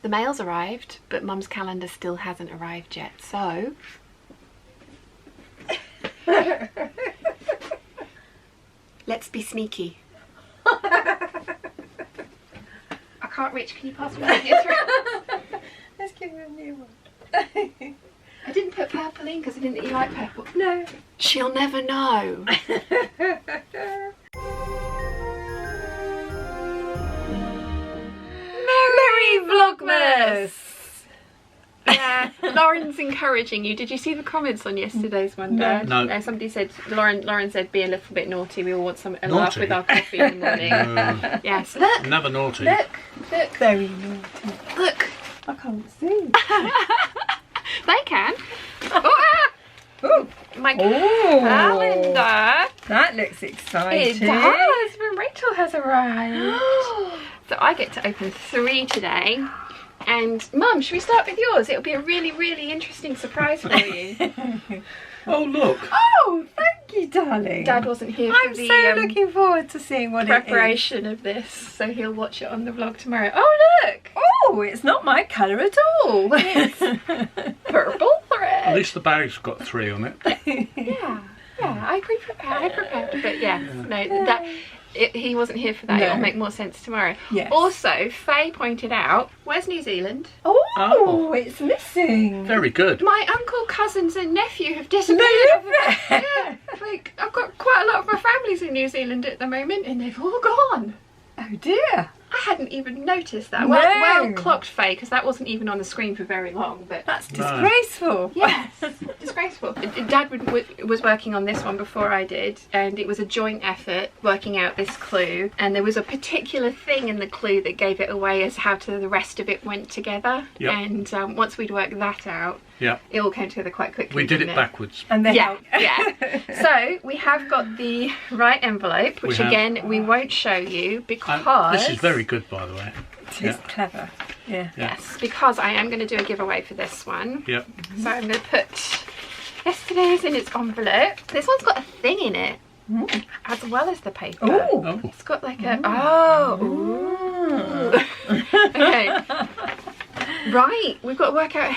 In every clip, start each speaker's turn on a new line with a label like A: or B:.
A: The mail's arrived, but Mum's calendar still hasn't arrived yet, so... Let's be sneaky. I can't reach. Can you pass me your throat?
B: Let's give her a new one.
A: I didn't put purple in because I didn't think you like purple.
B: No.
A: She'll never know. Merry Vlogmas! Yeah, Lauren's encouraging you. Did you see the comments on yesterday's one?
B: No.
A: Somebody said, Lauren said, be a little bit naughty. We all want a laugh with our coffee in the morning. Yes. Look.
C: Never naughty.
A: Look.
B: Very naughty.
A: Look.
B: I can't see.
A: They can. Oh, my calendar.
B: That looks exciting.
A: It does. But Rachel has arrived. So I get to open 3 today. And Mum, should we start with yours? It'll be a really, really interesting surprise for you.
C: Oh, look.
B: Oh, thank you, darling.
A: Dad wasn't here for
B: I'm so looking forward to seeing what
A: preparation
B: it is.
A: of this, so he'll watch it on the vlog tomorrow. Oh, look!
B: Oh, it's not my colour at all.
A: It's purple thread.
C: At least the bag's got 3 on it.
A: Yeah, I prepared. But yeah, no, he wasn't here for that.
B: No.
A: It'll make more sense tomorrow.
B: Yes.
A: Also, Faye pointed out, where's New Zealand?
B: Oh, it's missing.
C: Very good.
A: My uncle, cousins and nephew have disappeared. Yeah, like, I've got quite a lot of my family's in New Zealand at the moment and they've all gone.
B: Oh dear.
A: I hadn't even noticed that.
B: No.
A: Well clocked, Faye, because that wasn't even on the screen for very long. But
B: That's disgraceful.
A: yes, disgraceful. Dad was working on this one before I did, and it was a joint effort working out this clue. And there was a particular thing in the clue that gave it away as how the rest of it went together.
C: Yep.
A: And once we'd worked that out,
C: Yeah.
A: it all came together quite quickly.
C: We did
A: didn't
C: it backwards.
B: And then
A: Yeah. So we have got the right envelope, which
C: We have.
A: again we won't show you because
C: This is very good, by the way.
B: It's clever. Yeah.
A: yes, because I am going to do a giveaway for this one.
C: Yep.
A: So I'm going to put yesterday's in its envelope. This one's got a thing in it, as well as the paper.
B: Oh.
C: Oh.
A: It's got like a okay. Right, we've got to work out.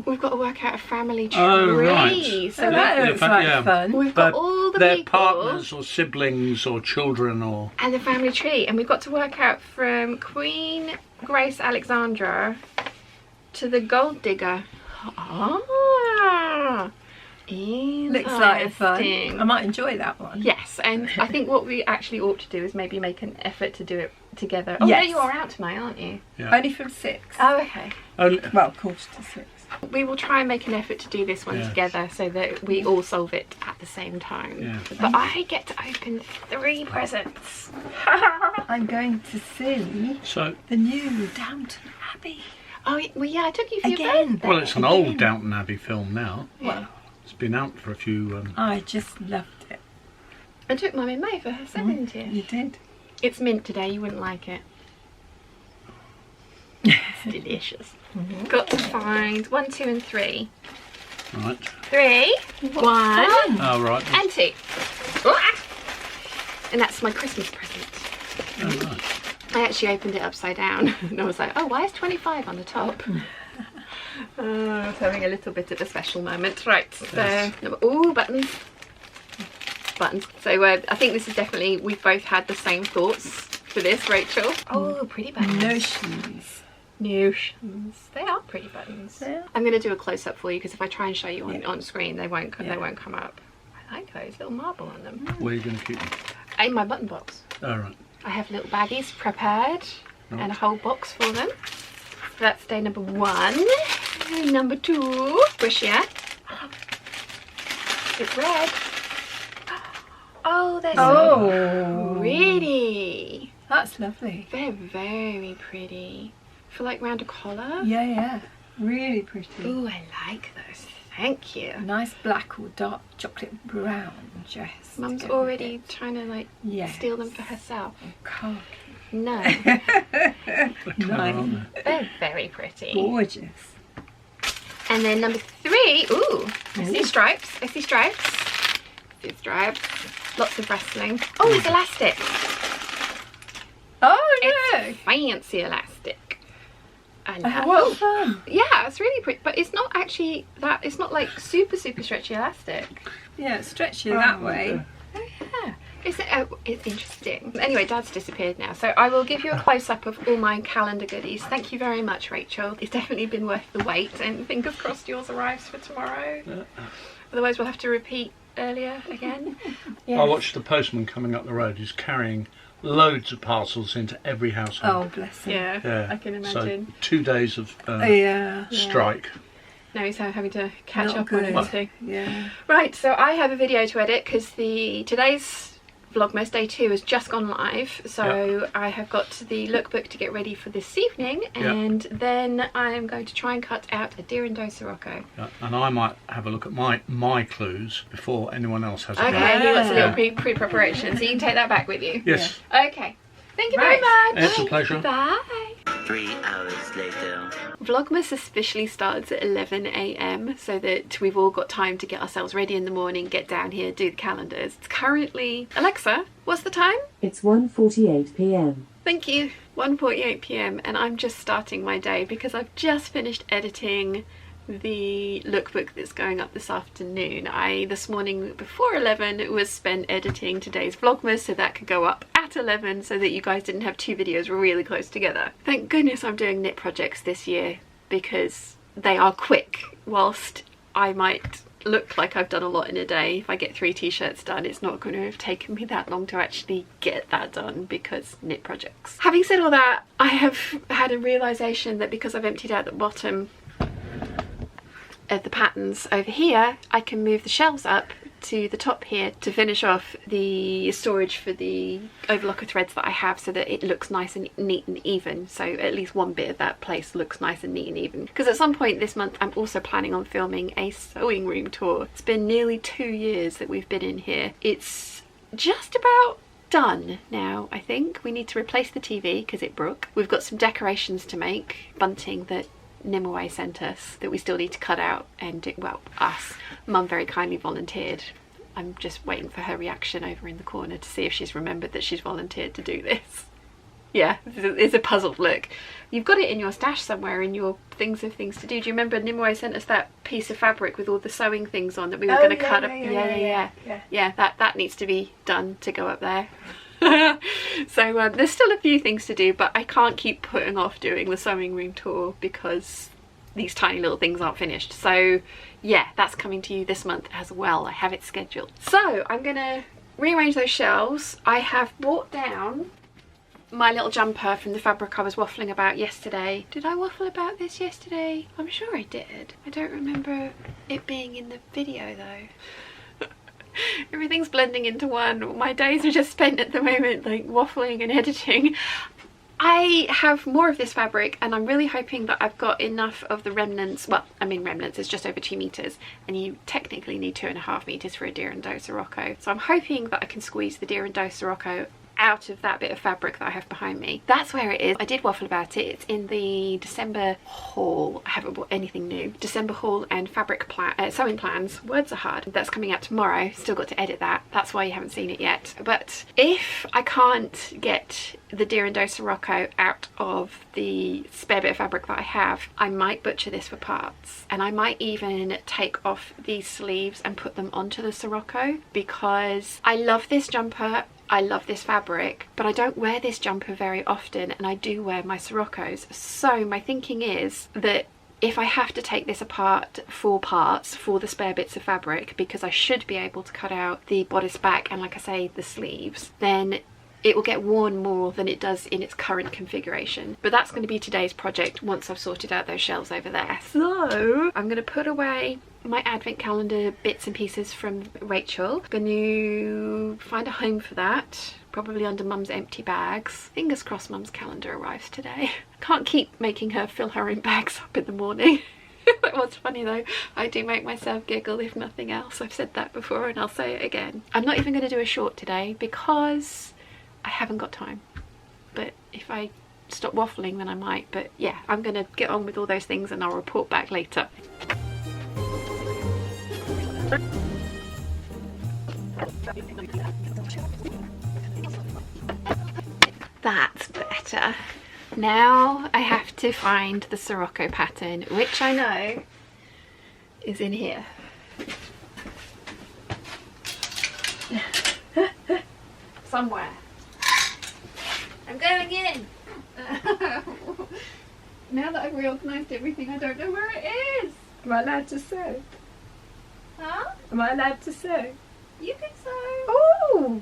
A: We've got to work out a family tree.
C: Oh, right.
A: So
B: That looks like fun.
A: we've got
C: But
A: all the
C: they're
A: people
C: partners or siblings or children or...
A: and the family tree, and we've got to work out from Queen Grace Alexandra to the gold digger. Ah,
B: Looks like fun. I might enjoy that one.
A: Yes, and I think what we actually ought to do is maybe make an effort to do it together. Oh,
B: Yes.
A: no, you are out tonight, aren't you?
C: Yeah.
B: Only from 6.
A: Oh, okay.
C: Only,
B: Well, 5:45.
A: We will try and make an effort to do this one
C: Yes.
A: together so that we all solve it at the same time.
C: Yeah.
A: But I get to open 3 presents.
B: I'm going to see
C: so,
B: the new Downton Abbey.
A: Oh, well, yeah, I took you for your
B: Again.
A: birthday.
C: well, it's an old Downton Abbey film now.
A: Yeah.
C: It's been out for a few...
B: I just loved it.
A: I took Mum in May for her 70th.
B: You did.
A: It's mint today, you wouldn't like it. It's delicious. Got to find 1, 2 and 3.
C: Right.
A: 3, 1
C: Oh, right.
A: and 2. And that's my Christmas present.
C: Oh, right.
A: I actually opened it upside down and I was like, oh, why is 25 on the top? I was having a little bit of a special moment. Right, so,
C: Yes.
A: ooh, buttons. So I think this is definitely, we've both had the same thoughts for this, Rachel. Oh, pretty buttons.
B: Notions.
A: Notions. They are pretty buttons.
B: Yeah.
A: I'm going to do a close-up for you because if I try and show you on screen, they won't come up. I like those, little marble on them.
C: Where are you going to keep them?
A: In my button box.
C: Oh, right.
A: I have little baggies prepared and a whole box for them. So that's day number 1. Number 2, Bricia. It's red. Oh, they're so pretty.
B: That's lovely.
A: They're very pretty. For like round a collar.
B: Yeah, yeah. Really pretty.
A: Ooh, I like those. Thank you.
B: A nice black or dark chocolate brown dress.
A: Mum's
B: to go with
A: already
B: it.
A: trying to like
B: Yes.
A: steal them for herself.
B: Khaki.
A: No,
C: They're clever, aren't they?
A: they're very pretty.
B: Gorgeous.
A: And then number 3, ooh, I see stripes. I see stripes. See stripes. Lots of wrestling. Oh, it's elastic.
B: Oh,
A: It's
B: no.
A: fancy elastic. that.
B: What fun!
A: Yeah, it's really pretty, but it's not actually that. It's not like super stretchy elastic.
B: Yeah, it's stretchy that way.
A: Oh yeah. It's interesting. Anyway, Dad's disappeared now, so I will give you a close-up of all my calendar goodies. Thank you very much, Rachel. It's definitely been worth the wait, and fingers crossed yours arrives for tomorrow. Otherwise we'll have to repeat earlier again.
C: I watched the postman coming up the road. He's carrying loads of parcels into every household.
B: Oh, bless him.
A: Yeah, I can imagine.
C: So 2 days of strike.
A: Now he's having to catch
B: Not
A: up
B: good.
A: on everything.
B: Yeah.
A: Right, so I have a video to edit because today's Vlogmas Day 2 has just gone live, so I have got the lookbook to get ready for this evening, and then I am going to try and cut out a deer and doe Sirocco.
C: And I might have a look at my clues before anyone else has a
A: Okay,
C: clue.
A: he wants a little pre-preparation, so you can take that back with you.
C: Yes.
A: Okay, thank you very much.
C: It's a pleasure.
A: Bye.
D: 3 hours later.
A: Vlogmas officially starts at 11 AM so that we've all got time to get ourselves ready in the morning, get down here, do the calendars. It's currently... Alexa, what's the time?
E: It's 1:48 p.m.
A: Thank you. 1:48 p.m. and I'm just starting my day because I've just finished editing the lookbook that's going up this afternoon. This morning before 11 was spent editing today's Vlogmas so that could go up at 11 so that you guys didn't have two videos really close together. Thank goodness I'm doing knit projects this year because they are quick. Whilst I might look like I've done a lot in a day, if I get 3 t-shirts done, it's not going to have taken me that long to actually get that done because knit projects. Having said all that, I have had a realisation that because I've emptied out the bottom of the patterns over here, I can move the shelves up to the top here to finish off the storage for the overlocker threads that I have so that it looks nice and neat and even, so at least one bit of that place looks nice and neat and even. Because at some point this month I'm also planning on filming a sewing room tour. It's been nearly 2 years that we've been in here. It's just about done now, I think. We need to replace the TV because it broke. We've got some decorations to make, bunting that Nimue sent us that we still need to cut out and do, well, us. Mum very kindly volunteered. I'm just waiting for her reaction over in the corner to see if she's remembered that she's volunteered to do this. Yeah, it's a puzzled look. You've got it in your stash somewhere in your things of things to do. Do you remember Nimue sent us that piece of fabric with all the sewing things on that we were going to cut up? Yeah, that needs to be done to go up there. So there's still a few things to do, but I can't keep putting off doing the sewing room tour because these tiny little things aren't finished. So yeah, that's coming to you this month as well. I have it scheduled. So I'm gonna rearrange those shelves. I have brought down my little jumper from the fabric I was waffling about yesterday. Did I waffle about this yesterday? I'm sure I did. I don't remember it being in the video though. Everything's blending into one. My days are just spent at the moment like waffling and editing. I have more of this fabric and I'm really hoping that I've got enough of the remnants. Well, I mean remnants, it's just over 2 meters and you technically need 2.5 meters for a deer and doe Sirocco. So I'm hoping that I can squeeze the deer and doe Sirocco out of that bit of fabric that I have behind me. That's where it is. I did waffle about it. It's in the December haul. I haven't bought anything new. December haul and fabric sewing plans. Words are hard. That's coming out tomorrow. Still got to edit that. That's why you haven't seen it yet. But if I can't get the deer and doe Sirocco out of the spare bit of fabric that I have, I might butcher this for parts. And I might even take off these sleeves and put them onto the Sirocco because I love this jumper. I love this fabric, but I don't wear this jumper very often and I do wear my Siroccos. So my thinking is that if I have to take this apart for parts for the spare bits of fabric, because I should be able to cut out the bodice back and like I say the sleeves, then it will get worn more than it does in its current configuration. But that's going to be today's project once I've sorted out those shelves over there. So I'm going to put away my advent calendar bits and pieces from Rachel. I'm going to find a home for that, probably under Mum's empty bags. Fingers crossed Mum's calendar arrives today. Can't keep making her fill her own bags up in the morning. That was funny though. I do make myself giggle if nothing else. I've said that before and I'll say it again. I'm not even going to do a short today because I haven't got time. But if I stop waffling then I might. But yeah, I'm going to get on with all those things and I'll report back later. That's better. Now I have to find the Sirocco pattern, which I know is in here. Somewhere. I'm going in. Now that I've reorganised everything, I don't know where it is.
B: Am I allowed to sew?
A: Huh?
B: Am I allowed to sew?
A: You can sew.
B: Oh!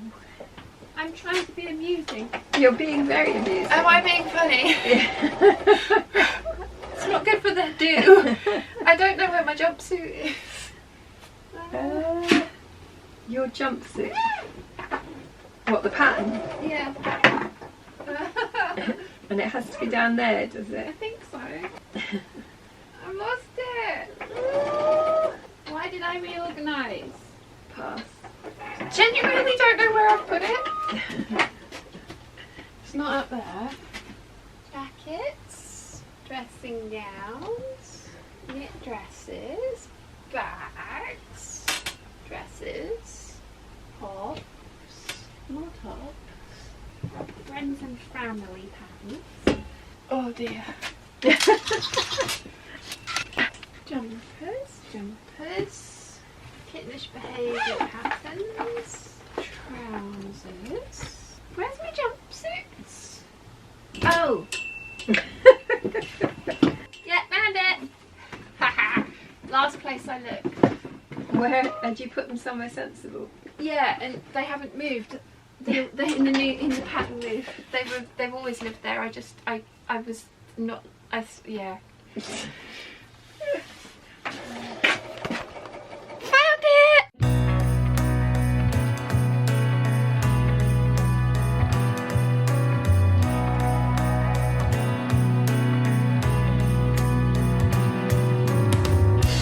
A: I'm trying to be amusing.
B: You're being very amusing.
A: Am I being funny? It's not good for the do. I don't know where my jumpsuit is.
B: Your jumpsuit? What, the pattern?
A: Yeah.
B: And it has to be down there, does
A: I
B: it?
A: think so. I've lost it. Why did I reorganise?
B: Pass.
A: Genuinely don't know where I've put it. It's not up there. Jackets, dressing gowns, knit dresses, bags, dresses, tops, more tops, friends and family patterns. Oh dear. Jumpers, Kittenish Behaviour patterns, trousers. Where's my jumpsuits? Oh! Yeah, found it! Haha! Last place I looked.
B: Where had you put them somewhere sensible?
A: Yeah, and they haven't moved. They're in the pattern move. They've always lived there. I was not. Yeah. Found it!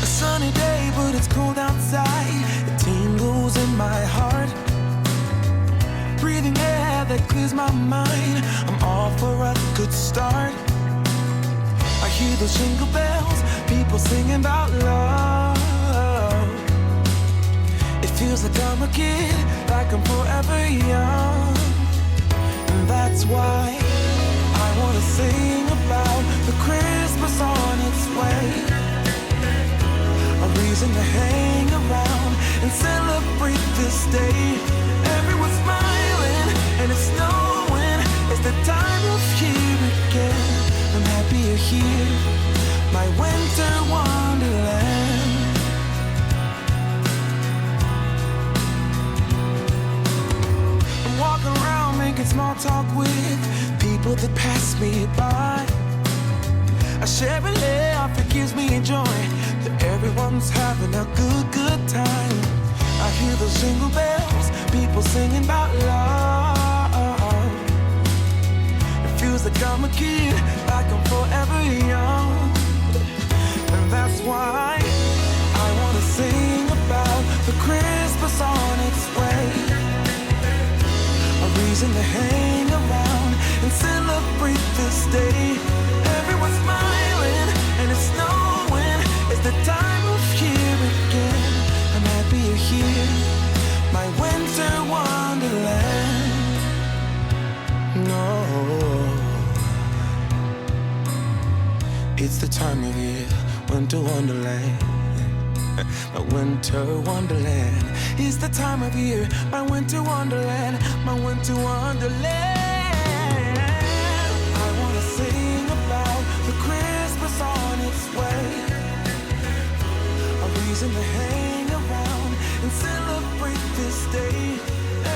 F: A sunny day, but it's cold outside. It tingles in my heart. Breathing air that clears my mind. I'm all for a good start. I hear those jingle bells, people singing about love. It feels like I'm a kid, like I'm forever young. And that's why I wanna sing about the Christmas on its way. A reason to hang around and celebrate this day. Everyone's smiling and it's snowing. It's the time of year again. I'm happy you're here, my winter wonderland. I'm walking around making small talk with people that pass me by. I share a laugh, it gives me joy that everyone's having a good time. I hear those jingle bells, people singing about love. It feels like I'm a kid, like I'm forever young. And that's why I wanna sing about the Christmas on its way. A reason to hang around and celebrate this day. Everyone's smiling and it's snowing. It's the time of year again. I'm happy you're here, my winter wonderland. No, it's the time of year, winter wonderland. My winter wonderland. It's the time of year, my winter wonderland, my winter wonderland. I wanna sing about the Christmas on its way. A reason to hang around and celebrate this day.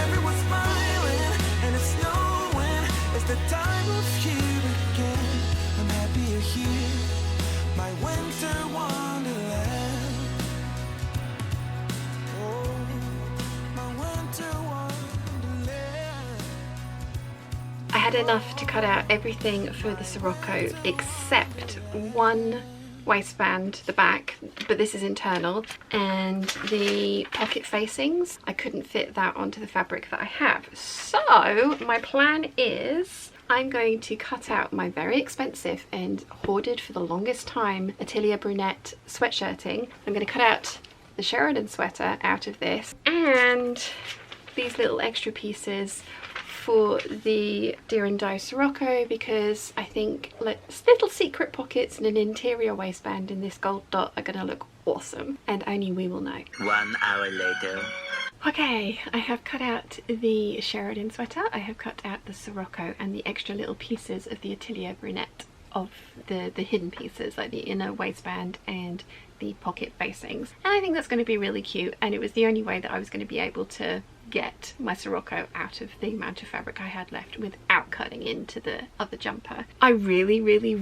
F: Everyone's smiling and it's snowing. It's the time of year again. I'm happy you're here, my winter wonderland. Oh, my winter wonderland.
A: I had enough to cut out everything for the Sirocco except one waistband, the back, but this is internal, and the pocket facings. I couldn't fit that onto the fabric that I have. So my plan is I'm going to cut out my very expensive and hoarded for the longest time Atelier Brunette sweatshirting. I'm going to cut out the Sheridan sweater out of this and these little extra pieces for the Deer and Doe Sirocco because I think little secret pockets and an interior waistband in this gold dot are going to look awesome, and only we will know.
D: 1 hour later.
A: Okay, I have cut out the Sheridan sweater, I have cut out the Sirocco and the extra little pieces of the Atelier brunette of the hidden pieces, like the inner waistband and the pocket facings. And I think that's going to be really cute, and it was the only way that I was going to be able to get my Sirocco out of the amount of fabric I had left without cutting into the other jumper. I really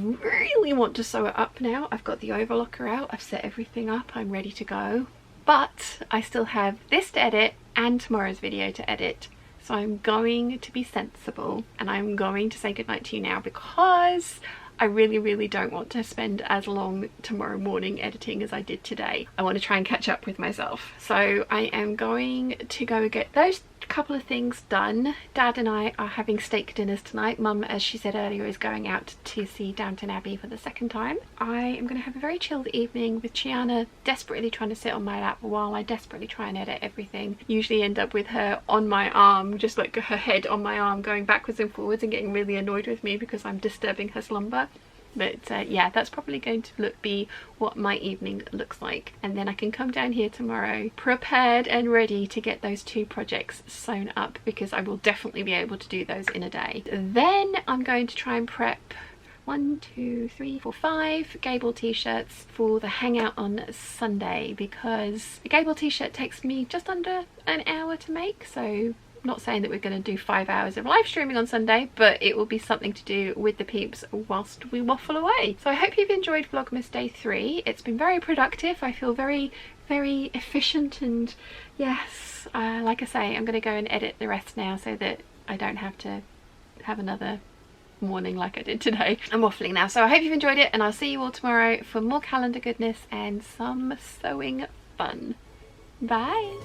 A: want to sew it up now. I've got the overlocker out, I've set everything up, I'm ready to go. But I still have this to edit and tomorrow's video to edit. So I'm going to be sensible and I'm going to say goodnight to you now because I really don't want to spend as long tomorrow morning editing as I did today. I want to try and catch up with myself. So I am going to go get those couple of things done. Dad and I are having steak dinners tonight. Mum, as she said earlier, is going out to see Downton Abbey for the second time. I am going to have a very chilled evening with Chiana desperately trying to sit on my lap while I desperately try and edit everything. Usually end up with her on my arm, just like her head on my arm, going backwards and forwards and getting really annoyed with me because I'm disturbing her slumber. But yeah, that's probably going to be what my evening looks like, and then I can come down here tomorrow prepared and ready to get those 2 projects sewn up because I will definitely be able to do those in a day. Then I'm going to try and prep 1, 2, 3, 4, 5 Gable t-shirts for the hangout on Sunday because a Gable t-shirt takes me just under an hour to make, so not saying that we're going to do 5 hours of live streaming on Sunday, but it will be something to do with the peeps whilst we waffle away. So I hope you've enjoyed Vlogmas Day 3. It's been very productive. I feel very efficient, and yes, like I say, I'm going to go and edit the rest now so that I don't have to have another morning like I did today. I'm waffling now, so I hope you've enjoyed it, and I'll see you all tomorrow for more calendar goodness and some sewing fun. Bye!